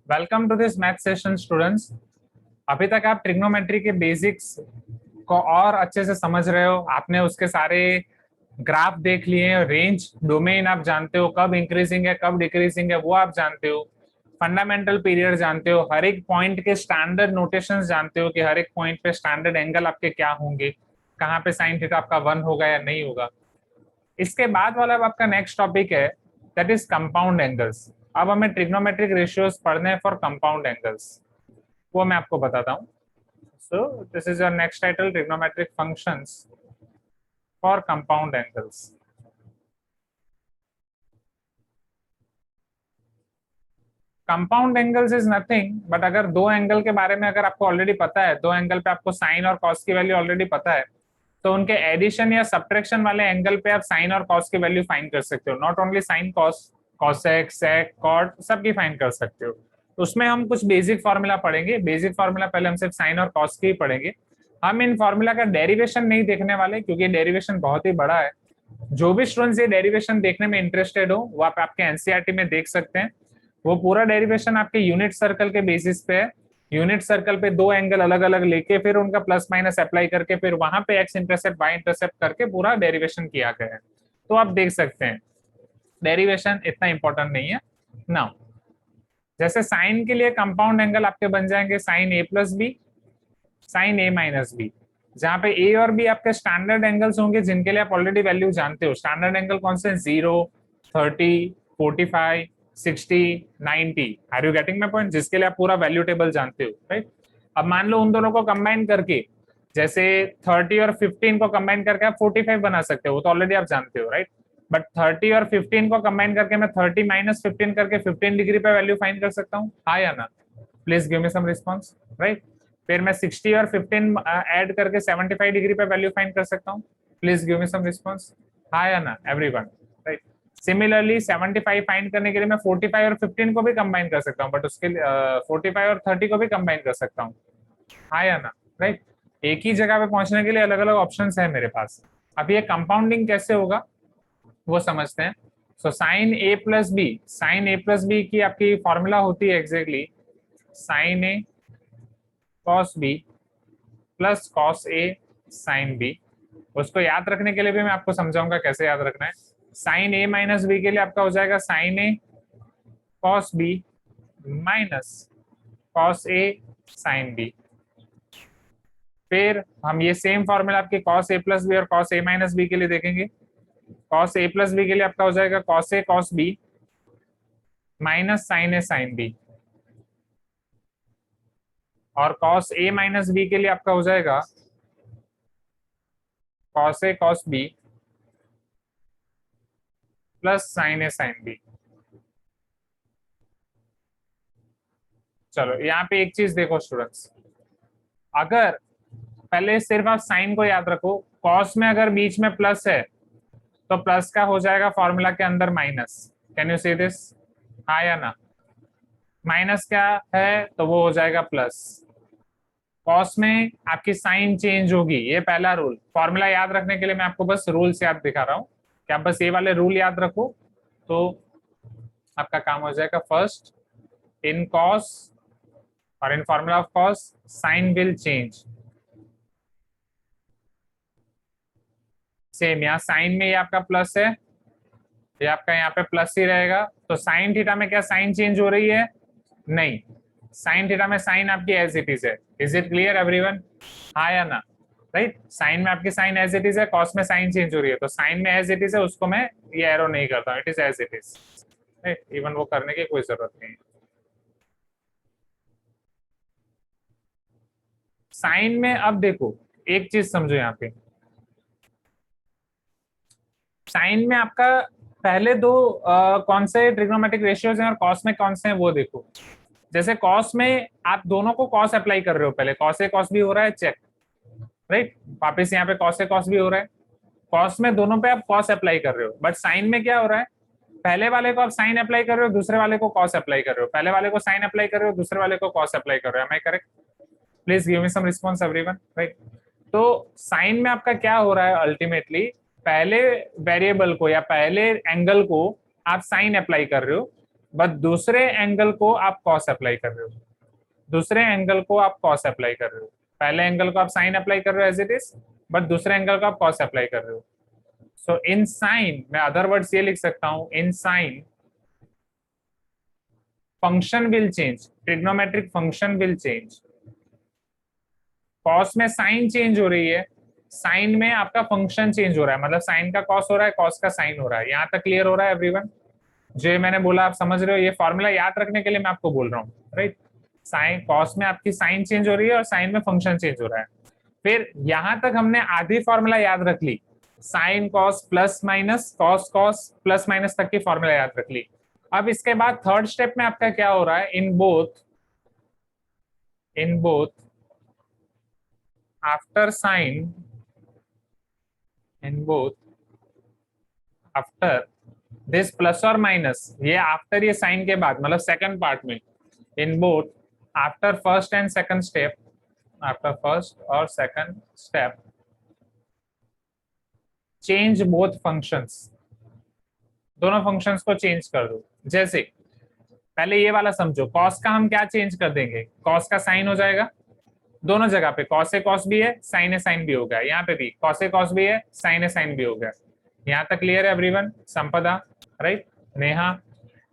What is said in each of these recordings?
Welcome to this math session students. अभी तक आप ट्रिग्नोमेट्री के बेसिक्स को और अच्छे से समझ रहे हो। आपने उसके सारे ग्राफ देख लिए, रेंज डोमेन आप जानते हो, कब इंक्रीजिंग है कब डिक्रीजिंग है वो आप जानते हो, फंडामेंटल पीरियड जानते हो, हर एक पॉइंट के स्टैंडर्ड नोटेशंस जानते हो कि हर एक पॉइंट पे स्टैंडर्ड एंगल आपके क्या होंगे, कहाँ पे साइन थीटा आपका 1 होगा या नहीं होगा। इसके बाद वाला आपका नेक्स्ट टॉपिक है, दैट इज कंपाउंड एंगल्स। अब हमें ट्रिग्नोमेट्रिक रेशियोज पढ़ने हैं फॉर कंपाउंड एंगल्स, वो मैं आपको बताता हूँ। So this is your next title, trigonometric functions for compound angles. Compound angles is nothing but, अगर दो एंगल के बारे में अगर आपको ऑलरेडी पता है, दो एंगल पे आपको साइन और कॉस की वैल्यू ऑलरेडी पता है, तो उनके एडिशन या सब्ट्रैक्शन वाले एंगल पे आप साइन और कॉस की वैल्यू फाइंड कर सकते हो। Not only sine, cos, cosec, sec, cot सबकी फाइंड कर सकते हो। तो उसमें हम कुछ बेसिक फॉर्मूला पढ़ेंगे। बेसिक फॉर्मूला पहले हम सिर्फ साइन और कॉस की ही पढ़ेंगे। हम इन फॉर्मूला का डेरिवेशन नहीं देखने वाले, क्योंकि डेरिवेशन बहुत ही बड़ा है। जो भी स्टूडेंट्स ये डेरिवेशन देखने में इंटरेस्टेड हो, वो आप आपके एनसीईआरटी में देख सकते हैं। वो पूरा डेरिवेशन आपके यूनिट सर्कल के बेसिस पे है। यूनिट सर्कल पे दो एंगल अलग अलग लेके फिर उनका प्लस माइनस अप्लाई करके फिर वहां पे एक्स इंटरसेप्ट वाई इंटरसेप्ट करके पूरा डेरिवेशन किया गया है। तो आप देख सकते हैं डेरिवेशन इतना इंपॉर्टेंट नहीं है। नाउ जैसे साइन के लिए कंपाउंड एंगल आपके बन जाएंगे साइन ए प्लस बी, साइन ए माइनस बी, जहां पे ए और बी आपके स्टैंडर्ड एंगल्स होंगे जिनके लिए आप ऑलरेडी वैल्यू जानते हो। स्टैंडर्ड एंगल कौन से? 0, 30, 45, 60, 90। Are you getting my point? जिसके लिए आप पूरा वैल्यू टेबल जानते हो, राइट। अब मान लो उन दोनों को कंबाइन करके, जैसे 30 और 15 को कंबाइन करके आप 45 बना सकते हो, वो तो ऑलरेडी आप जानते हो, राइट। बट 30 और 15 को कंबाइन करके मैं 30 माइनस 15 करके 15 डिग्री पे वैल्यू फाइंड कर सकता हूँ, हाँ या ना? Please give me some response, right. फिर मैं 60 और 15 ऐड करके 75 डिग्री पे वैल्यू फाइंड कर सकता हूँ। Please give me some response, हाँ या ना एवरीवन, राइट। सिमिलरली 75 फाइंड करने के लिए मैं 45 और 15 को भी कंबाइन कर सकता हूँ, बट उसके लिए 45 और 30 को भी कंबाइन कर सकता हूँ, हाँ या ना, राइट। एक ही जगह पे पहुंचने के लिए अलग अलग ऑप्शंस है मेरे पास। अब ये कंपाउंडिंग कैसे होगा वो समझते हैं। सो साइन ए प्लस बी, साइन ए प्लस बी की आपकी फॉर्मूला होती है exactly sign A cos B plus cos A sine B. उसको याद रखने के लिए भी मैं आपको समझाऊंगा कैसे याद रखना है। साइन ए माइनस बी के लिए आपका हो जाएगा sign A cos B minus cos A sine B. फिर हम ये सेम फॉर्मूला आपके कॉस ए प्लस बी और कॉस ए माइनस बी के लिए देखेंगे। कॉस ए प्लस बी के लिए आपका हो जाएगा cos A cos B minus sign A sine B, और कॉस ए माइनस बी के लिए आपका हो जाएगा cos A cos B plus sign A sine B. चलो यहाँ पे एक चीज देखो स्टूडेंट्स, अगर पहले सिर्फ आप साइन को याद रखो, कॉस में अगर बीच में प्लस है तो प्लस का हो जाएगा फॉर्मूला के अंदर minus. Can you see this, हाँ या ना? माइनस क्या है तो वो हो जाएगा प्लस। कॉस में आपकी साइन चेंज होगी, ये पहला रूल। फॉर्मूला याद रखने के लिए मैं आपको बस रूल्स याद दिखा रहा हूँ कि आप बस ये वाले रूल याद रखो तो आपका काम हो जाएगा। फर्स्ट, इन कॉस और in formula of cos sine will change. Same यहाँ साइन में ये आपका प्लस है, ये आपका यहाँ पे प्लस ही रहेगा। तो साइन थीटा में क्या साइन चेंज हो रही है? नहीं, साइन थीटा में साइन आपकी एज इट इज है। इज इट क्लियर एवरीवन, हाँ या ना? राइट, साइन में आपकी साइन एज इट इज है, कॉस में साइन चेंज हो रही है। तो साइन में एज इट इज है, उसको मैं ये एरो नहीं करता हूँ, it is as it is, right. Even वो करने की कोई जरूरत नहीं है। साइन में अब देखो एक चीज समझो यहाँ पे, साइन में आपका पहले दो कौन से ट्रिग्नोमेट्रिक रेशियोज हैं और कॉस में कौन से हैं वो देखो। जैसे कॉस में आप दोनों को कॉस अप्लाई कर रहे हो, पहले कॉस ए कॉस भी हो रहा है, चेक, राइट। वापस यहाँ पे कॉस ए कॉस भी हो रहा है। कॉस में दोनों पे आप कॉस अप्लाई कर रहे हो, बट साइन में क्या हो रहा है? पहले वाले को आप साइन अप्लाई कर रहे हो, दूसरे वाले को कॉस अप्लाई कर रहे हो। पहले वाले को साइन अप्लाई कर रहे हो, दूसरे वाले को कॉस अप्लाई कर रहे हो। Am I correct? Please give me some response everyone, right. तो साइन में आपका क्या हो रहा है अल्टीमेटली, पहले वेरिएबल को या पहले एंगल को आप साइन अप्लाई कर रहे हो, बट दूसरे एंगल को आप कॉस अप्लाई कर रहे हो, दूसरे एंगल को आप कॉस अप्लाई कर रहे हो, पहले एंगल को आप साइन अप्लाई कर रहे हो एज इट इज, बट दूसरे एंगल को आप कॉस अप्लाई कर रहे हो। सो इन साइन मैं अदर वर्ड्स ये लिख सकता हूं, in sine function will change, trigonometric function will change. Cos में साइन चेंज हो रही है, साइन में आपका फंक्शन चेंज हो रहा है, मतलब साइन का कॉस हो रहा है, कॉस का साइन हो रहा है। यहाँ तक क्लियर हो रहा है एवरीवन? जो ये मैंने बोला आप समझ रहे हो, ये फॉर्मूला याद रखने के लिए मैं आपको बोल रहा हूँ, राइट। साइन कॉस में आपकी साइन चेंज हो रही है और साइन में फंक्शन चेंज हो रहा है। फिर यहां तक हमने आधी फॉर्मूला याद रख ली, sine cos plus minus, cos cos plus minus तक की फॉर्मूला याद रख ली। अब इसके बाद थर्ड स्टेप में आपका क्या हो रहा है, in both after sine, in both after this plus और माइनस, ये आफ्टर ये साइन के बाद मतलब सेकंड पार्ट में, in both after first and second step, after first और second step change both functions, दोनों फंक्शंस को चेंज कर दो। जैसे पहले ये वाला समझो, कॉस का हम क्या चेंज कर देंगे, कॉस का साइन हो जाएगा, दोनों जगह पे कॉस ए कॉस भी है, साइन ए साइन भी हो गया, यहाँ पे भी कॉस ए कॉस भी है, साइन ए साइन भी हो गया। यहाँ तक क्लियर है एवरीवन? संपदा, राइट, नेहा,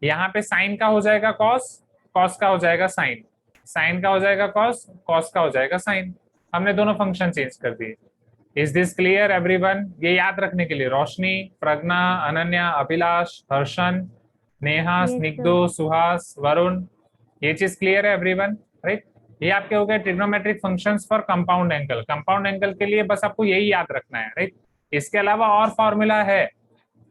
यहाँ पे साइन का हो जाएगा कॉस, कॉस का हो जाएगा साइन, साइन का हो जाएगा कॉस, कॉस का हो जाएगा साइन। हमने दोनों फंक्शन चेंज कर दिए। Is this clear everyone? ये याद रखने के लिए रोशनी, प्रज्ञा, अनन्या, अभिलाष, हर्षन, नेहा, Yes, स्निग्धो, सुहास, वरुण, ये चीज क्लियर है एवरीवन, राइट? ये आपके हो गए trigonometric functions for compound angle. Compound angle के लिए बस आपको यही याद रखना है, राइट? इसके अलावा और फॉर्मूला है,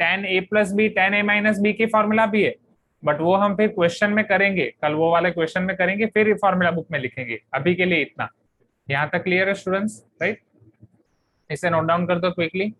tan a plus b, tan a minus b की फॉर्मूला भी है, बट वो हम फिर क्वेश्चन में करेंगे, कल वो वाले क्वेश्चन में करेंगे, फिर फॉर्मूला बुक में लिखेंगे। अभी के लिए इतना। यहाँ तक क्लियर है स्टूडेंट्स, राइट? इसे नोट डाउन कर दो क्विकली।